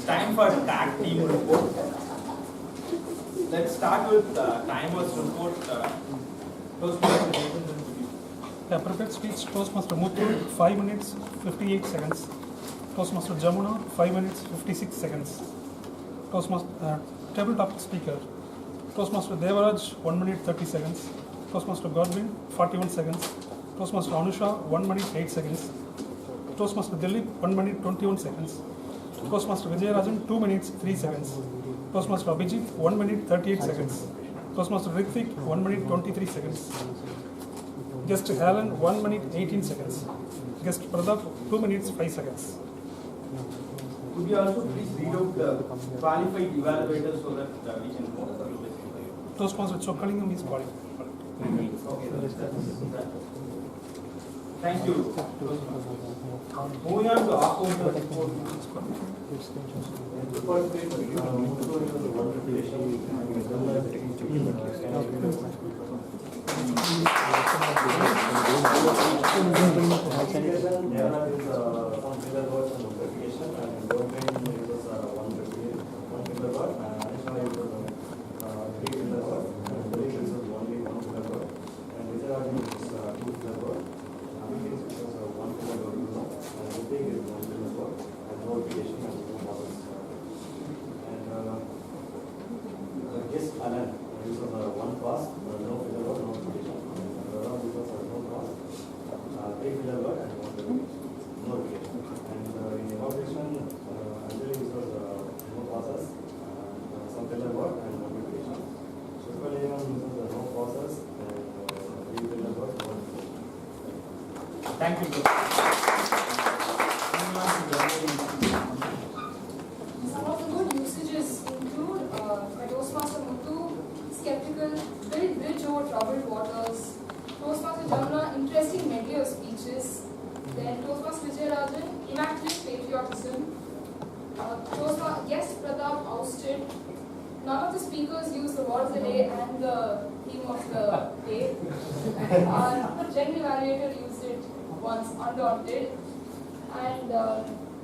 time for tag team report. Let's start with timers report. Toastmaster Nathan. Prepared speech, Toastmaster Muthu, 5 minutes, 58 seconds. Toastmaster Jamuna, 5 minutes, 56 seconds. Toastmaster table topic speaker, Toastmaster Devaraj, 1 minute, 30 seconds. Toastmaster Godwin, 41 seconds. Toastmaster Anusha, 1 minute, 8 seconds. Toastmaster Dilip, 1 minute, 21 seconds. Toastmaster Vijayarajan, 2 minutes, 3 seconds. Toastmaster Abhijit, 1 minute, 38 seconds. Toastmaster Ritvik, 1 minute, 23 seconds. Guest Helen, 1 minute, 18 seconds. Guest Pradap, 2 minutes, 5 seconds. Could you also please read out the qualified evaluators so that we can know? Toastmaster Chokkalingam is qualified. Okay, thank you. Moving on to Aqua report. Thank you. Some of the good usages include by Toastmaster Muthu, skeptical, build bridge over troubled waters. Toastmaster Jamuna, interesting medley of speeches. Then Toastmaster Vijayarajan, immaculate patriotism. Toastmaster guest Pratap ousted. None of the speakers used the word of the day and the theme of the day. And our general evaluator used it once, undaunted. And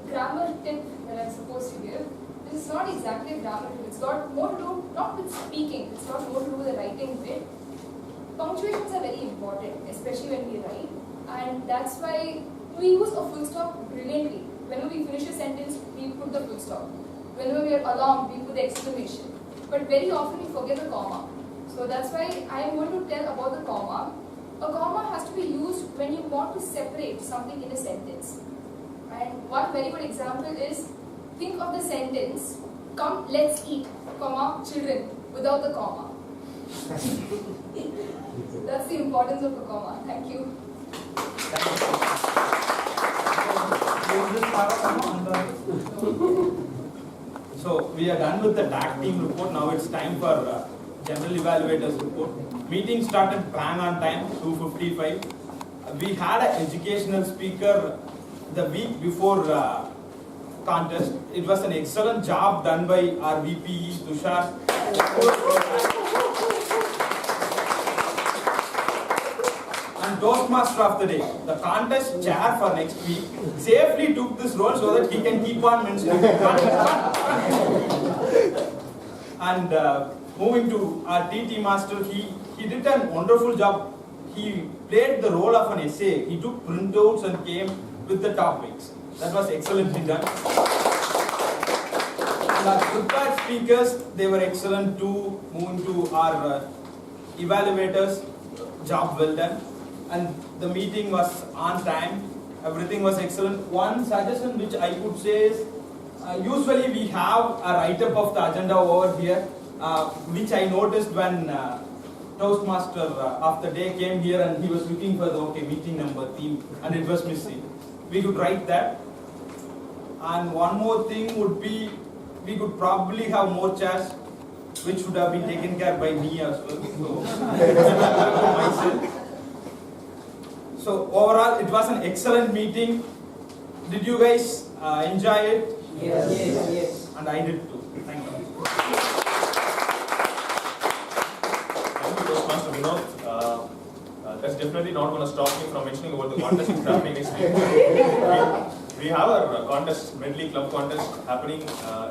grammar tip that I'm supposed to give. This is not exactly a grammar tip. It's got more to do, not with speaking, it's got more to do with the writing bit. Punctuations are very important, especially when we write. And that's why we use a full stop brilliantly. Whenever we finish a sentence, we put the full stop. Whenever we are alarmed, we put the exclamation. But very often we forget the comma. So that's why I am going to tell about the comma. A comma has to be used when you want to separate something in a sentence. And one very good example is, think of the sentence, come let's eat, comma, children, without the comma. That's the importance of a comma. Thank you. So we are done with the tag team report. Now it's time for general evaluators report. Meeting started bang on time, 2:55. We had an educational speaker the week before contest. It was an excellent job done by our VPE, Tushar. And Toastmaster of the day, the contest chair for next week, safely took this role so that he can keep on mentioning. And moving to our TT master, he did a wonderful job. He played the role of an essay. He took printouts and came with the topics. That was excellently done. And our prepared speakers, they were excellent too. Moving to our evaluators, job well done. And the meeting was on time. Everything was excellent. One suggestion which I could say is, usually we have a write-up of the agenda over here, which I noticed when Toastmaster of the day came here and he was looking for the meeting number, theme, and it was missing. We could write that. And one more thing would be, we could probably have more chairs, which would have been taken care by me as well. So, myself. So overall, it was an excellent meeting. Did you guys enjoy it? Yes. And I did too. Thank you. Thank you, Toastmaster Vinod. That's definitely not going to stop me from mentioning about the contest which is happening next week. we have our contest, Medley Club contest happening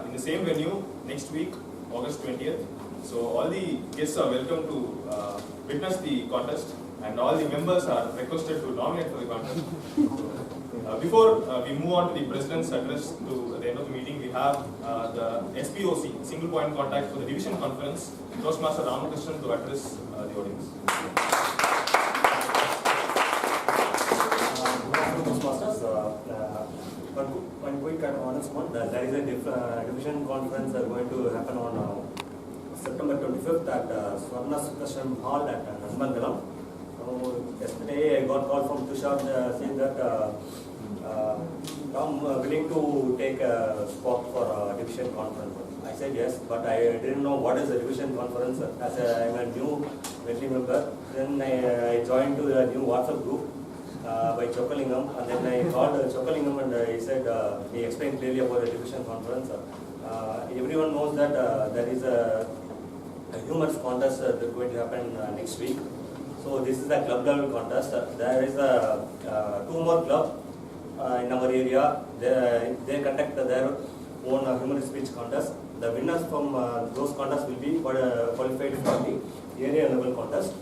in the same venue next week, August 20th. So all the guests are welcome to witness the contest, and all the members are requested to nominate for the contest. Before we move on to the President's address to the end of the meeting, we have the SPOC, Single Point Contact for the Division Conference, Toastmaster Ramakrishnan to address the audience. Toastmasters, one quick announcement. There is a division conference going to happen on September 25th at Swarna Sukarshan Hall at Nanmangalam. So yesterday I got call from Tushar saying that I'm willing to take a spot for a division conference. I said yes, but I didn't know what is a division conference. As I'm a new Medley member, then I joined to the new WhatsApp group by Chokalingam, and then I called Chokalingam and he said, he explained clearly about the division conference. Everyone knows that there is a humorous contest that is going to happen next week. So this is a club level contest. There is two more clubs in our area. They conduct their own humorous speech contest. The winners from those contests will be qualified for the area level contest.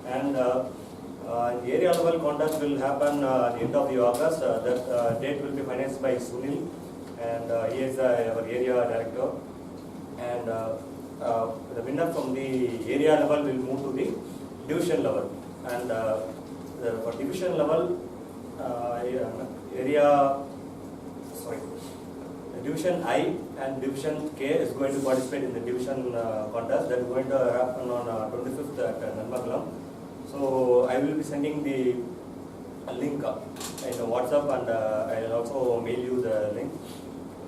And the area level contest will happen at the end of the August. That date will be financed by Sunil, and he is our area director. And the winner from the area level will move to the division level. And for division level, Division I and Division K is going to participate in the division contest that is going to happen on 25th at Nanmangalam. So I will be sending the link in WhatsApp, and I will also mail you the link.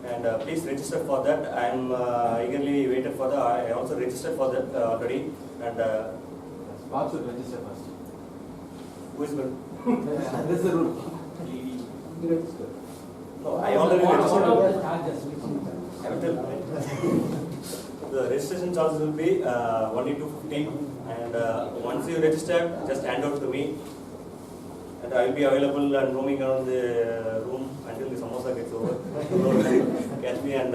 And please register for that. I am eagerly waited for that. I also registered for that already. And Bob should register first. who is good? That's the rule. You register. No, I already registered. Charges. I will tell. The registration charges will be only 250, and once you register, just hand out to me, and I will be available and roaming around the room until the samosa gets over. So catch me and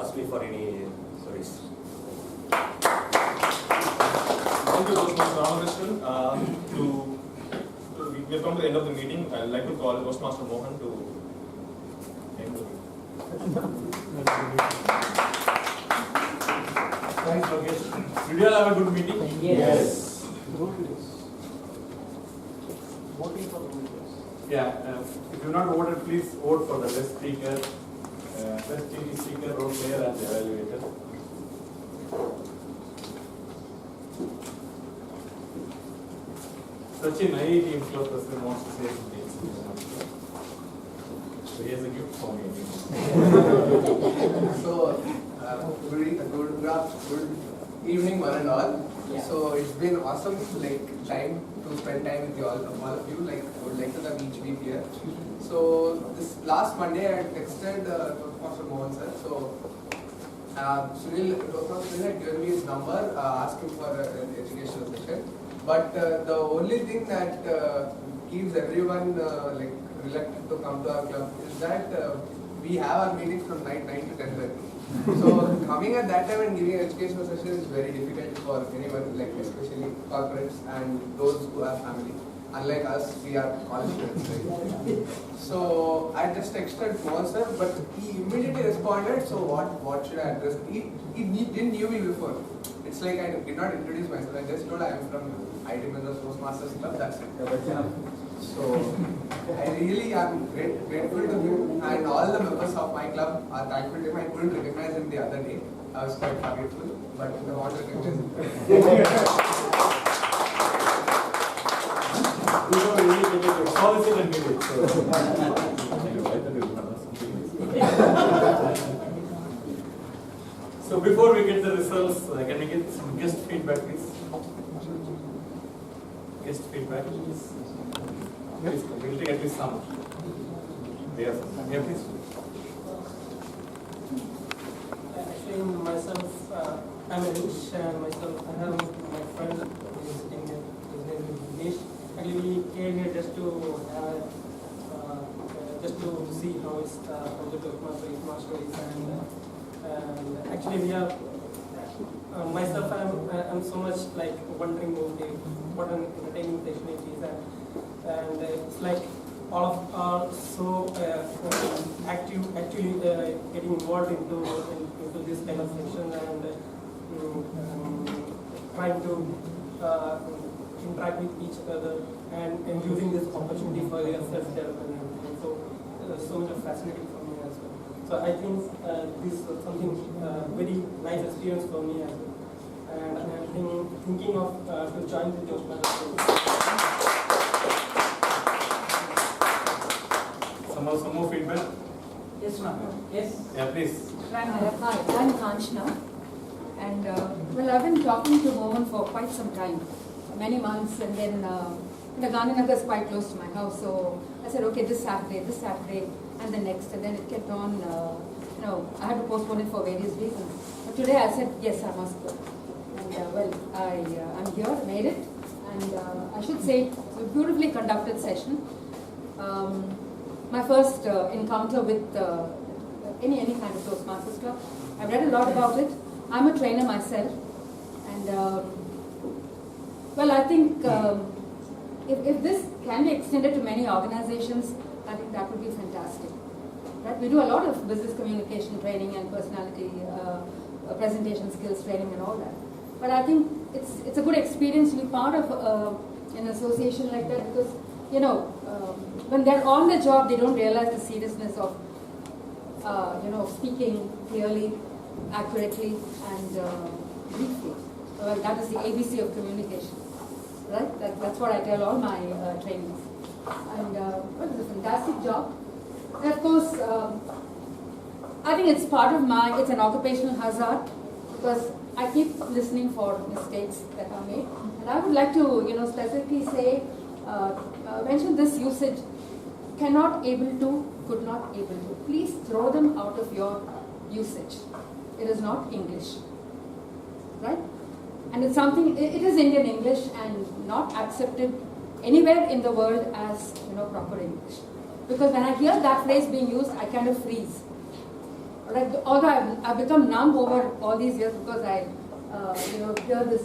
ask me for any stories. Thank you, Toastmaster Ramakrishnan. We have come to the end of the meeting. I would like to call Toastmaster Mohan to end the meeting. Thanks, Lokesh. Did you all have a good meeting? Yes. Voting for the leaders. Yeah, if you not voted, please vote for the best speaker, best TV speaker, role player, and evaluator. Sachin, IIT Inflow President, wants to say something. So he has a gift for me. So, good evening, one and all. Yeah. So it's been awesome, time to spend time with all of you. I would like to have each week here. So this last Monday, I had texted Toastmaster Mohan sir. So Sunil had given me his number, asked him for an educational session. But the only thing that keeps everyone reluctant to come to our club is that we have our meetings from 9 to 10:30. So coming at that time and giving an educational session is very difficult for anyone, especially corporates and those who have family. Unlike us, we are college students, right? So I just texted Mohan sir, but he immediately responded. So what should I address? He didn't knew me before. It's like I did not introduce myself. I just told I am from IIT Madras Toastmasters Club. That's it. So I really am grateful to him, and all the members of my club are thankful to him. I couldn't recognize him the other day. I was quite forgetful, but I want to recognize him. You don't really get it. Policy and give it. So before we get the results, can we get some guest feedback, please? Guest feedback, please. Please, we'll take at least some. Yes, yeah, please. Actually, myself, I'm Anish, and myself, I have my friend who is sitting here. His name is Dinesh. Actually, we came here just to friends from the Toastmasters, and actually we are. Myself, I'm so much like wondering okay, what an entertaining session it is, and it's like all of are so actually getting involved into this kind of session and trying to interact with each other and using this opportunity for their self-development, and so much of fascinating for me as well. So I think this is something very nice experience for me as well, and I'm thinking of to join the Toastmasters. Some more feedback? Yes, ma'am. Yes. Yeah, please. Hi, I'm Kanchana. And well, I've been talking to Mohan for quite some time, many months, and then Gandhinagar is quite close to my house, so I said, okay, this Saturday, and the next, and then it kept on, I had to postpone it for various reasons. But today I said, yes, I must go. And well, I'm here, made it, and I should say it's a beautifully conducted session. My first encounter with any kind of Toastmasters club. I've read a lot about it. I'm a trainer myself, and well, I think if this can be extended to many organizations, I think that would be fantastic. Right? We do a lot of business communication training and personality presentation skills training and all that. But I think it's a good experience to be part of an association like that, because when they're on the job, they don't realize the seriousness of speaking clearly, accurately, and briefly. Well, that is the ABC of communication, right? That's what I tell all my trainees. And well, it's a fantastic job. And of course, I think it's part of it's an occupational hazard, because I keep listening for mistakes that are made. And I would like to, specifically say, mention this usage: cannot, able to, could not, able to. Please throw them out of your usage. It is not English, right? And it's something, it is Indian English and not accepted anywhere in the world as, proper English. Because when I hear that phrase being used, I kind of freeze. Right? Although I've become numb over all these years, because I, hear this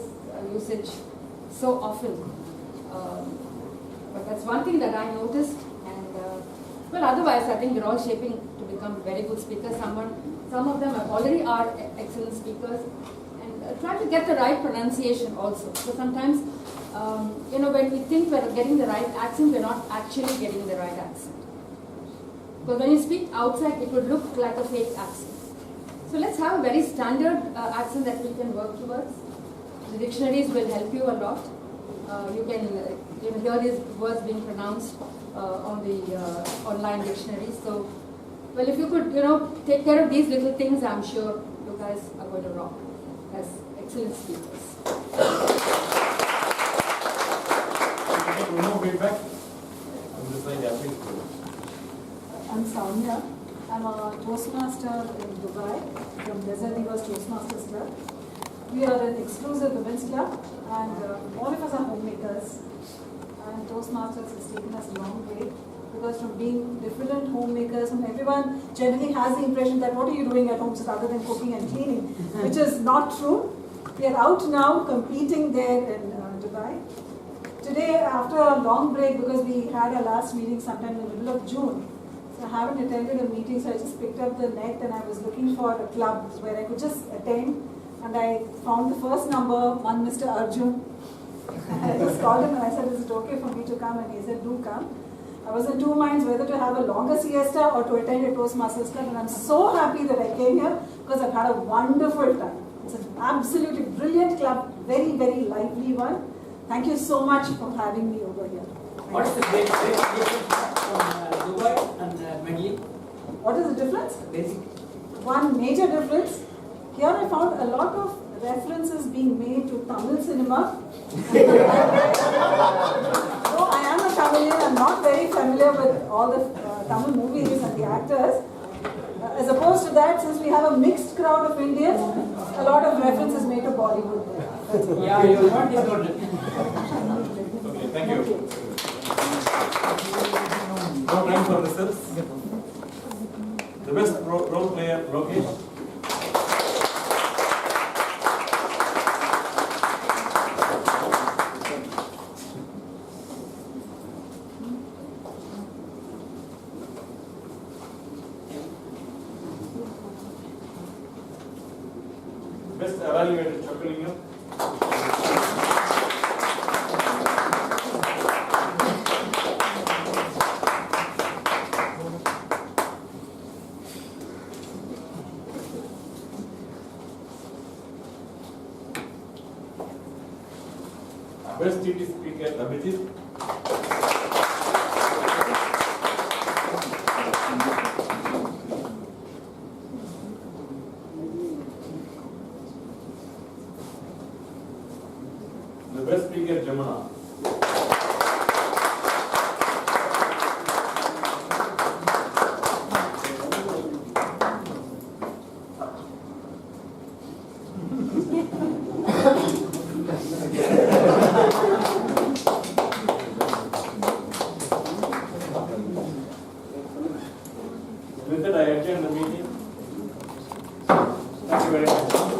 usage so often. But that's one thing that I noticed. And well, otherwise, I think we're all shaping to become very good speakers. Some of them already are excellent speakers. And try to get the right pronunciation also. So sometimes, when we think we're getting the right accent, we're not actually getting the right accent. Because when you speak outside, it would look like a fake accent. So let's have a very standard accent that we can work towards. The dictionaries will help you a lot. You can hear these words being pronounced on the online dictionaries. So, well, if you could, take care of these little things, I'm sure you guys are going to rock as excellent speakers. One more feedback on this side, yeah, please. I'm Soumya. I'm a Toastmaster in Dubai from Desert Divas Toastmasters Club. We are an exclusive women's club, and all of us are homemakers. And Toastmasters has taken us a long way, because from being different homemakers, and everyone generally has the impression that what are you doing at home other than cooking and cleaning, which is not true. We are out now competing there in Dubai. Today, after a long break, because we had our last meeting sometime in the middle of June, so I haven't attended a meeting, so I just picked up the net and I was looking for a club where I could just attend. And I found the first number, one Mr. Arjun. I just called him and I said, is it okay for me to come? And he said, do come. I was in two minds whether to have a longer siesta or to attend a Toastmasters club. And I'm so happy that I came here, because I've had a wonderful time. It's an absolutely brilliant club, very, very lively one. Thank you so much for having me over here. What is the great difference from Dubai and Medley? What is the difference? Basic. One major difference. Here I found a lot of references being made to Tamil cinema. So I am a Tamilian, I'm not very familiar with all the Tamil movies and the actors. As opposed to that, since we have a mixed crowd of Indians, a lot of references made to Bollywood. Yeah, your point is good. Okay, thank you. No time for results. speaker Lokesh. Best evaluator Chakulingam. Best TT speaker Abhijit. The best speaker Jamuna. With that, I adjourn the meeting. Thank you very much.